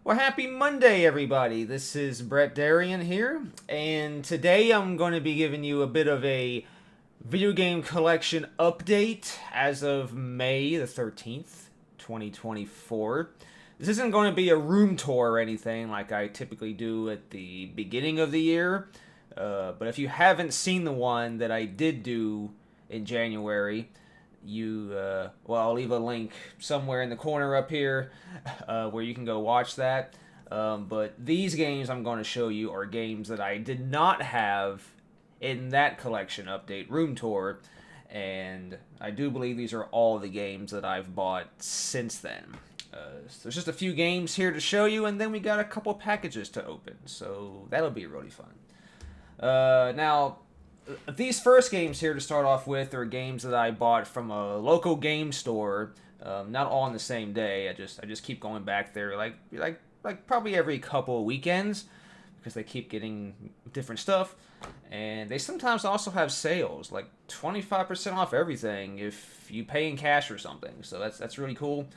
Well, happy Monday, everybody. This is Brett Darian here, and today I'm going to be giving you a bit of a video game collection update as of May the 13th, 2024. This isn't going to be a room tour or anything like I typically do at the beginning of the year, but if you haven't seen the one that I did do in January, I'll leave a link somewhere in the corner up here where you can go watch that. But these games I'm going to show you are games that I did not have in that collection update room tour, and I do believe these are all the games that I've bought since then. So there's just a few games here to show you, and then we got a couple packages to open, so that'll be really fun. Now, these first games here to start off with are games that I bought from a local game store, not all on the same day. I just keep going back there like probably every couple of weekends because they keep getting different stuff, and they sometimes also have sales like 25% off everything if you pay in cash or something. So that's really cool,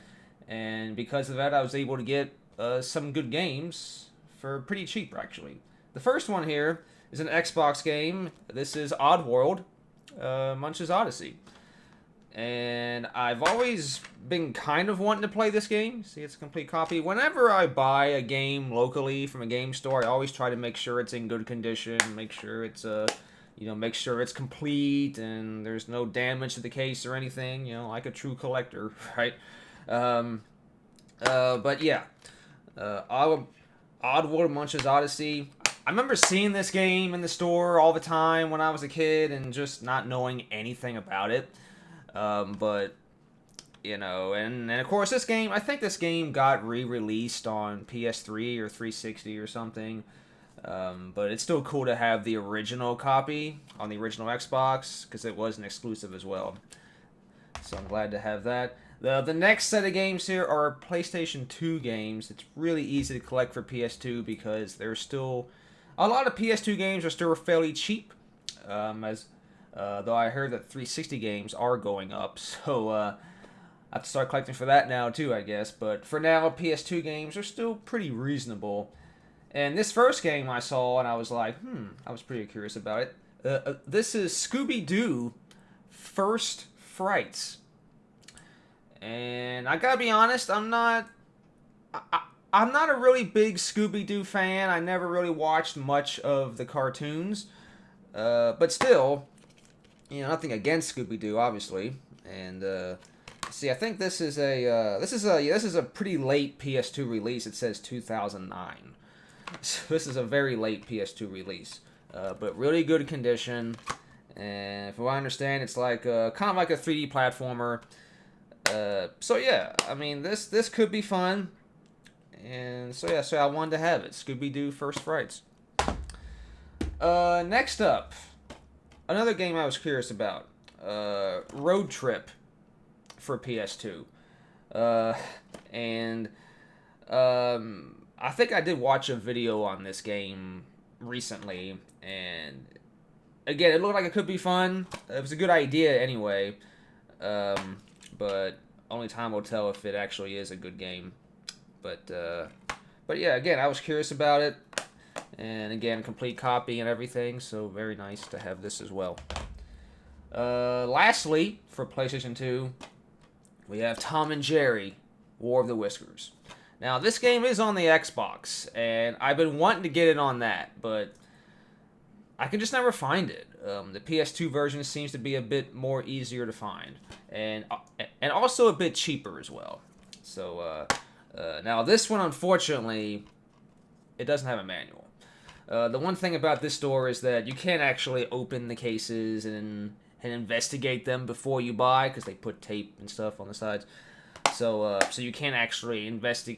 and because of that, I was able to get some good games for pretty cheap actually. The first one here is an Xbox game. This is Oddworld, Munch's Odyssey. And I've always been kind of wanting to play this game. See, it's a complete copy. Whenever I buy a game locally from a game store, I always try to make sure it's in good condition, make sure it's make sure it's complete and there's no damage to the case or anything, like a true collector, right? But yeah, Oddworld Munch's Odyssey. I remember seeing this game in the store all the time when I was a kid and just not knowing anything about it. But, and of course I think this game got re-released on PS3 or 360 or something. But it's still cool to have the original copy on the original Xbox because it was an exclusive as well. So I'm glad to have that. The next set of games here are PlayStation 2 games. It's really easy to collect for PS2 because there's still a lot of PS2 games are still fairly cheap, though I heard that 360 games are going up, so I have to start collecting for that now too, I guess. But for now, PS2 games are still pretty reasonable. And this first game I saw, and I was like, I was pretty curious about it. This is Scooby-Doo First Frights. And I gotta be honest, I'm not a really big Scooby-Doo fan. I never really watched much of the cartoons. But still, nothing against Scooby-Doo, obviously. And see, I think this is a pretty late PS2 release. It says 2009. So this is a very late PS2 release, but really good condition. And from what I understand, it's like kind of like a 3D platformer. So yeah, I mean this could be fun. And so I wanted to have it. Scooby-Doo First Frights. Next up, another game I was curious about. Road Trip for PS2. And I think I did watch a video on this game recently, and again, it looked like it could be fun. It was a good idea anyway, but only time will tell if it actually is a good game. But yeah, again, I was curious about it, and again, complete copy and everything, so very nice to have this as well. Lastly, for PlayStation 2, we have Tom and Jerry, War of the Whiskers. Now, this game is on the Xbox, and I've been wanting to get it on that, but I can just never find it. The PS2 version seems to be a bit more easier to find, and also a bit cheaper as well. So, now this one, unfortunately, it doesn't have a manual. The one thing about this store is that you can't actually open the cases and investigate them before you buy because they put tape and stuff on the sides. So you can't actually inspect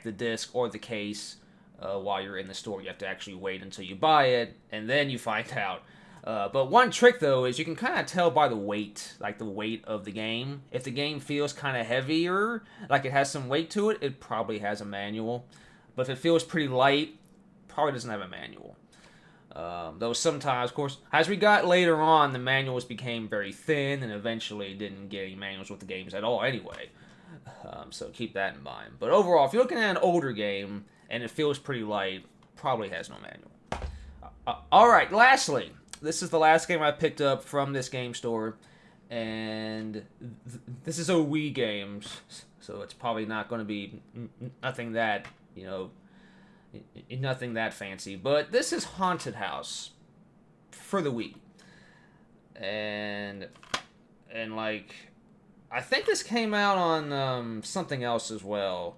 the disc or the case while you're in the store. You have to actually wait until you buy it, and then you find out. But one trick, though, is you can kind of tell by the weight, like the weight of the game. If the game feels kind of heavier, like it has some weight to it, it probably has a manual. But if it feels pretty light, probably doesn't have a manual. Though sometimes, of course, as we got later on, the manuals became very thin and eventually didn't get any manuals with the games at all anyway. So keep that in mind. But overall, if you're looking at an older game and it feels pretty light, probably has no manual. All right, lastly, this is the last game I picked up from this game store, and this is a Wii Games, so it's probably not going to be nothing that, nothing that fancy. But this is Haunted House for the Wii, and like, I think this came out on something else as well.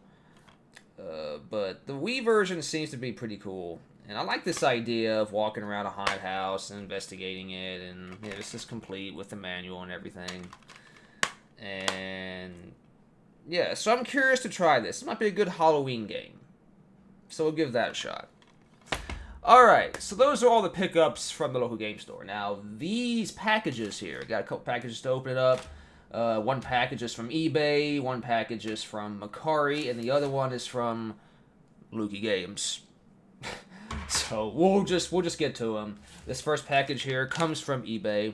But the Wii version seems to be pretty cool. And I like this idea of walking around a haunted house and investigating it. And yeah, this is complete with the manual and everything. And yeah, so I'm curious to try this. It might be a good Halloween game. So we'll give that a shot. Alright, so those are all the pickups from the local game store. Now, these packages here, got a couple packages to open it up. One package is from eBay, one package is from Mercari, and the other one is from Lukie Games. So we'll just get to them. This first package here comes from eBay,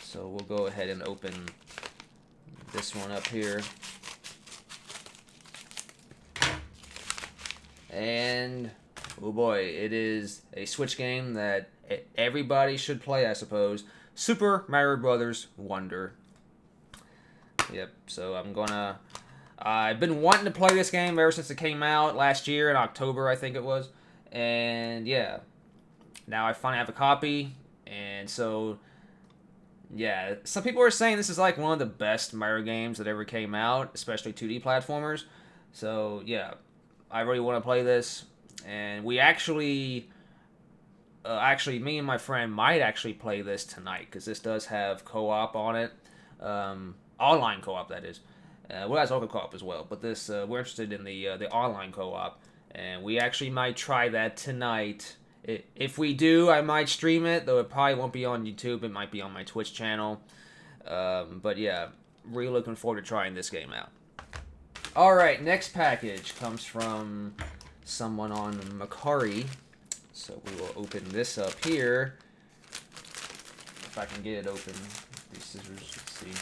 so we'll go ahead and open this one up here. And oh boy, it is a Switch game that everybody should play, I suppose. Super Mario Brothers Wonder. Yep, so I've been wanting to play this game ever since it came out last year in October, I think it was. And yeah, now I finally have a copy. And so, yeah, some people are saying this is like one of the best Mario games that ever came out, especially 2D platformers. So yeah, I really want to play this. And we actually, me and my friend might actually play this tonight, because this does have co-op on it. Online co-op, that is. Well, that's local co-op as well, but this we're interested in the online co-op, and we actually might try that tonight. If we do, I might stream it, though it probably won't be on YouTube. It might be on my Twitch channel. But yeah, really looking forward to trying this game out. All right, next package comes from someone on Mercari, so we will open this up here. If I can get it open, these scissors. Let's see.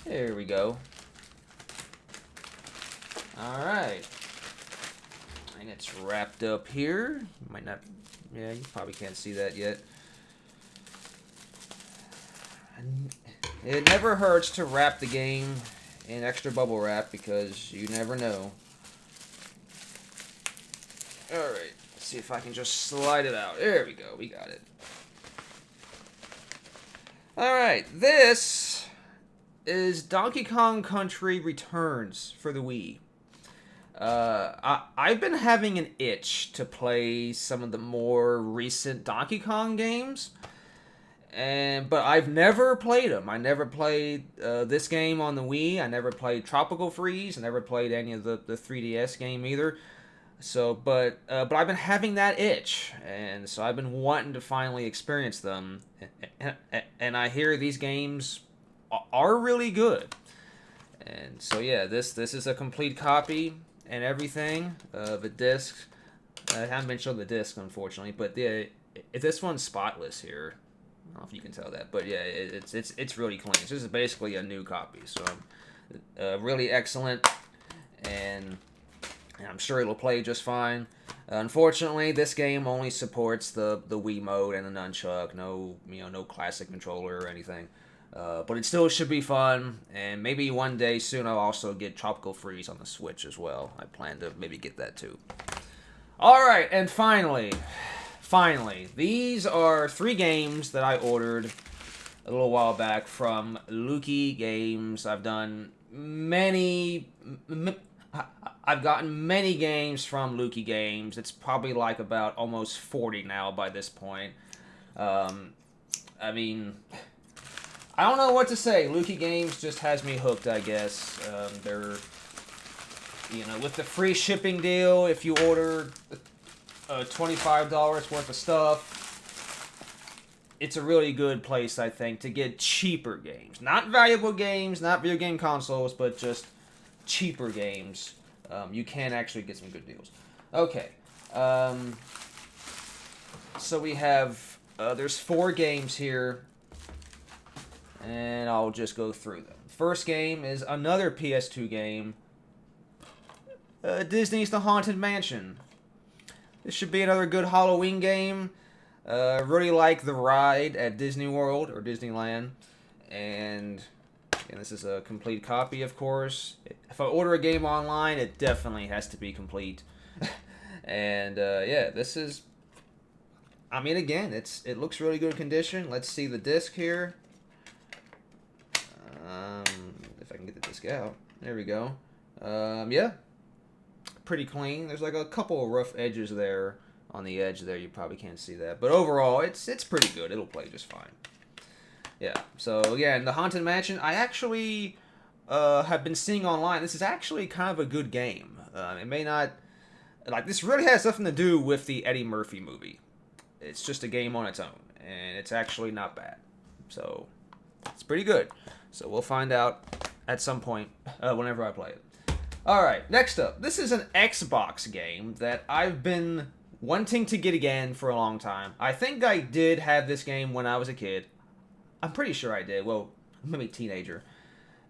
There we go. Alright. And it's wrapped up here. You might not... Yeah, you probably can't see that yet. It never hurts to wrap the game in extra bubble wrap, because you never know. Alright. Let's see if I can just slide it out. There we go. We got it. Alright. This is Donkey Kong Country Returns for the Wii. I've been having an itch to play some of the more recent Donkey Kong games, but I've never played them. I never played this game on the Wii. I never played Tropical Freeze. I never played any of the 3DS game either. So, but I've been having that itch, and so I've been wanting to finally experience them. And I hear these games are really good. And so yeah, this is a complete copy and everything of a disc. I haven't been shown the disc, unfortunately, but yeah, this one's spotless here. I don't know if you can tell that, but yeah, it's really clean. So this is basically a new copy, so really excellent, and I'm sure it'll play just fine. Unfortunately, this game only supports the Wii mode and the nunchuck. No, no classic controller or anything. But it still should be fun, and maybe one day soon I'll also get Tropical Freeze on the Switch as well. I plan to maybe get that too. Alright, and finally, these are 3 games that I ordered a little while back from Lukie Games. I've gotten many games from Lukie Games. It's probably like about almost 40 now by this point. I mean, I don't know what to say. Lukie Games just has me hooked, I guess. They're, with the free shipping deal, if you order $25 worth of stuff, it's a really good place, I think, to get cheaper games. Not valuable games, not video game consoles, but just cheaper games. You can actually get some good deals. Okay. So we have, there's 4 games here, and I'll just go through them. First game is another PS2 game, Disney's The Haunted Mansion. This should be another good Halloween game. Really like the ride at Disney World or Disneyland. And this is a complete copy, of course. If I order a game online, it definitely has to be complete. And yeah, this is... I mean, again, it looks really good condition. Let's see the disc here. If I can get the disc out. There we go. Yeah. Pretty clean. There's like a couple of rough edges there on the edge there. You probably can't see that. But overall, it's pretty good. It'll play just fine. Yeah. So, again, The Haunted Mansion, I actually have been seeing online. This is actually kind of a good game. It may not... Like, this really has nothing to do with the Eddie Murphy movie. It's just a game on its own. And it's actually not bad. So, it's pretty good. So, we'll find out at some point whenever I play it. Alright, next up. This is an Xbox game that I've been wanting to get again for a long time. I think I did have this game when I was a kid. I'm pretty sure I did. Well, maybe teenager.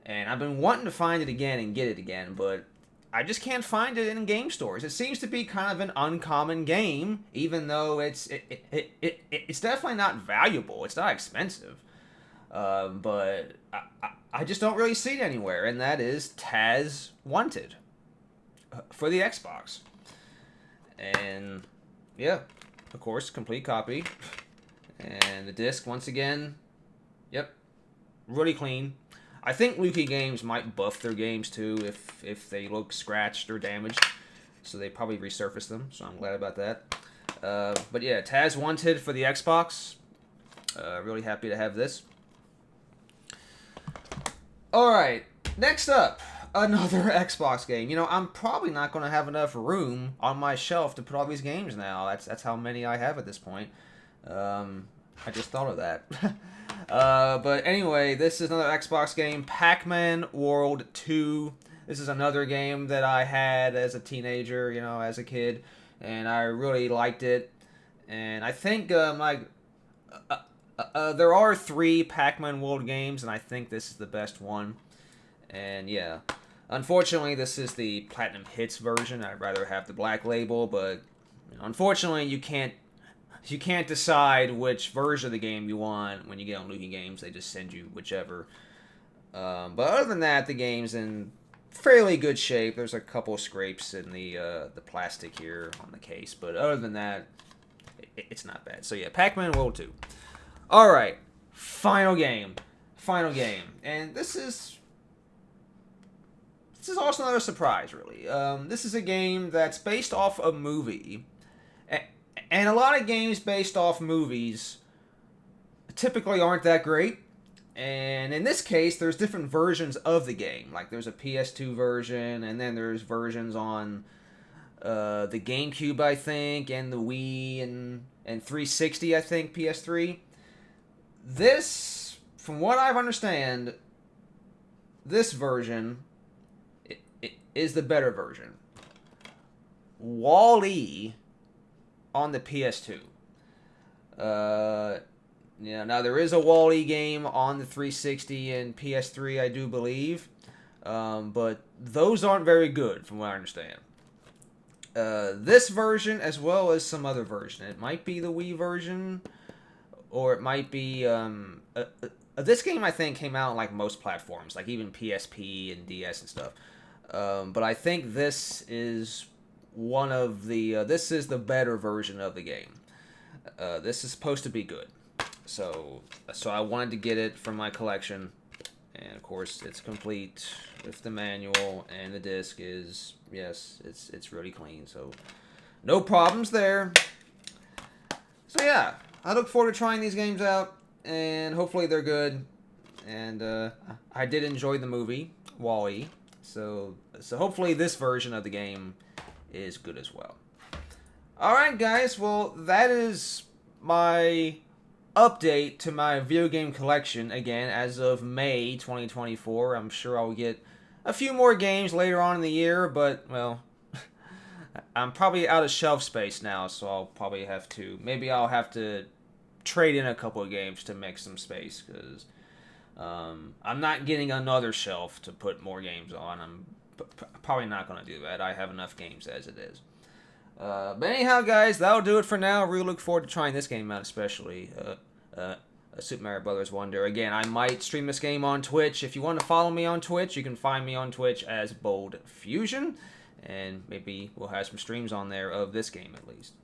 And I've been wanting to find it again and get it again, but I just can't find it in game stores. It seems to be kind of an uncommon game, even though it's definitely not valuable. It's not expensive. But I just don't really see it anywhere, and that is Taz Wanted for the Xbox. And yeah, of course, complete copy. And the disc, once again, yep, really clean. I think Lukie Games might buff their games too if they look scratched or damaged, so they probably resurface them, so I'm glad about that. But yeah, Taz Wanted for the Xbox. Really happy to have this. Alright, next up, another Xbox game. You know, I'm probably not going to have enough room on my shelf to put all these games now. That's how many I have at this point. I just thought of that. But anyway, this is another Xbox game, Pac-Man World 2. This is another game that I had as a teenager, you know, as a kid, and I really liked it. And I think, there are 3 Pac-Man World games, and I think this is the best one. And yeah, unfortunately, this is the Platinum Hits version. I'd rather have the Black Label, but you know, unfortunately, you can't decide which version of the game you want when you get on Lukie Games. They just send you whichever. But other than that, the game's in fairly good shape. There's a couple of scrapes in the plastic here on the case, but other than that, it's not bad. So yeah, Pac-Man World 2. Alright, final game. And this is also another surprise, really. This is a game that's based off a movie. And a lot of games based off movies typically aren't that great. And in this case, there's different versions of the game. Like, there's a PS2 version, and then there's versions on the GameCube, I think, and the Wii, and 360, I think, PS3. This, from what I understand, this version is the better version. Wall-E on the PS2. Yeah, now there is a Wall-E game on the 360 and PS3, I do believe. But those aren't very good, from what I understand. This version, as well as some other version. It might be the Wii version, or it might be... this game, I think, came out on like most platforms, like even PSP and DS and stuff. But I think this is one of the... this is the better version of the game. This is supposed to be good. So I wanted to get it from my collection. And, of course, it's complete with the manual, and the disc is... Yes, it's really clean, so no problems there. So, yeah, I look forward to trying these games out, and hopefully they're good. And I did enjoy the movie, Wall-E, so hopefully this version of the game is good as well. Alright, guys, well, that is my update to my video game collection, again, as of May 2024. I'm sure I'll get a few more games later on in the year, but, well, I'm probably out of shelf space now, so I'll probably have to, maybe I'll have to trade in a couple of games to make some space, because I'm not getting another shelf to put more games on. I'm probably not going to do that. I have enough games as it is. But anyhow, guys, that'll do it for now. Really look forward to trying this game out, especially Super Mario Brothers Wonder. Again, I might stream this game on Twitch. If you want to follow me on Twitch, you can find me on Twitch as Bold Fusion, and maybe we'll have some streams on there of this game at least.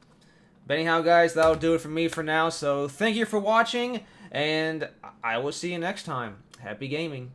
But anyhow, guys, that'll do it for me for now. So thank you for watching, and I will see you next time. Happy gaming.